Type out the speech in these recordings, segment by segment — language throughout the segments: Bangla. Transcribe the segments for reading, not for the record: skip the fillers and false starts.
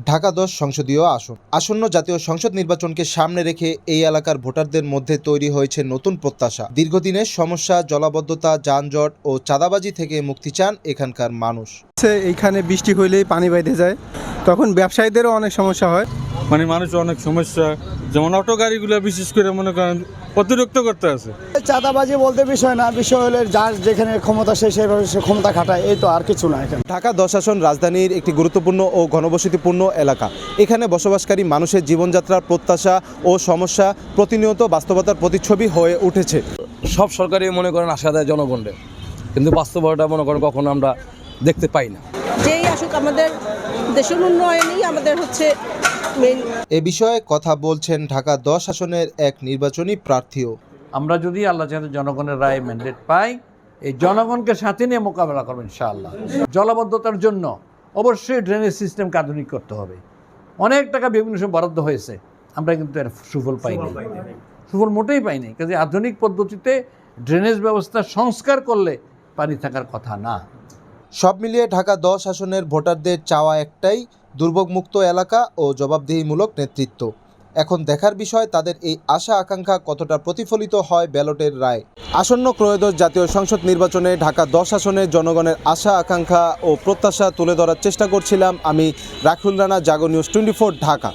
ঢাকা ১০ সংসদীয় আসন। আসন্ন জাতীয় সংসদ নির্বাচনকে সামনে রেখে এই এলাকার ভোটারদের মধ্যে তৈরি হয়েছে নতুন প্রত্যাশা। দীর্ঘদিনের সমস্যা, জলাবদ্ধতা, যানজট ও চাঁদাবাজি থেকে মুক্তি চান এখানকার মানুষ। এইখানে বৃষ্টি হইলেই পানি বাইরে যায়, তখন ব্যবসায়ীদেরও অনেক সমস্যা হয়। মানুষ অনেক সমস্যা, যেমন অটো গাড়িগুলো বিশেষ করে মনে করেন অতিরিক্ত করতে আছে। চাঁদাবাজি বলতে বিষয় না, বিষয় হলে যার যেখানে ক্ষমতা সেভাবে সে ক্ষমতা খাটায়, এই তো, আর কিছু না। এখানে ঢাকা ১০ আসন রাজধানীর একটি গুরুত্বপূর্ণ ও ঘনবসতিপূর্ণ এলাকা। এখানে বসবাসকারী মানুষের জীবনযাত্রার প্রত্যাশা ও সমস্যা প্রতিনিয়ত বাস্তবতার প্রতিচ্ছবি হয়ে উঠেছে। সব সরকারই মনে করেন আশা দেয় জনগণের, কিন্তু বাস্তবতা মনে করেন কখনো আমরা দেখতে পাই না। যেই আসুক, আমাদের দেশের উন্নয়নই আমাদের হচ্ছে মেইন। এ বিষয়ে কথা বলছেন ঢাকা ১০ আসনের এক নির্বাচনী প্রার্থীও। আমরা যদি আল্লাহ চাহে জনগণের রায় ম্যান্ডেট পাই, এই জনগণকে সাথে নিয়ে মোকাবেলা করবেন ইনশাআল্লাহ। জলাবদ্ধতার জন্য অবশ্যই ড্রেনেজ সিস্টেমকে আধুনিক করতে হবে। অনেক টাকা বিভিন্ন সময় বরাদ্দ হয়েছে, আমরা কিন্তু এর সুফল পাইনি, সুফল মোটেই পাইনি। কাজে আধুনিক পদ্ধতিতে ড্রেনেজ ব্যবস্থা সংস্কার করলে পানি থাকার কথা না। সব মিলিয়ে ঢাকা ১০ আসনের ভোটারদের চাওয়া একটাই, দুর্ভোগমুক্ত এলাকা ও জবাবদিহিমূলক নেতৃত্ব। এখন দেখার বিষয় তাদের এই আশা আকাঙ্ক্ষা কতটা প্রতিফলিত হয় ব্যালটের রায়। আসন্ন ত্রয়োদশ জাতীয় সংসদ নির্বাচনে ঢাকা ১০ আসনের জনগণের আশা আকাঙ্ক্ষা ও প্রত্যাশা তুলে ধরার চেষ্টা করছিলাম আমি, রাখুল রানা, জাগো নিউজ 24, ঢাকা।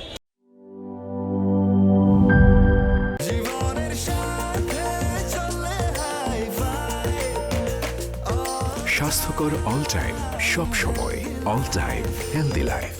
স্বাস্থ্যকর অল টাইম, সব সময় অল টাইম হেলদি লাইফ।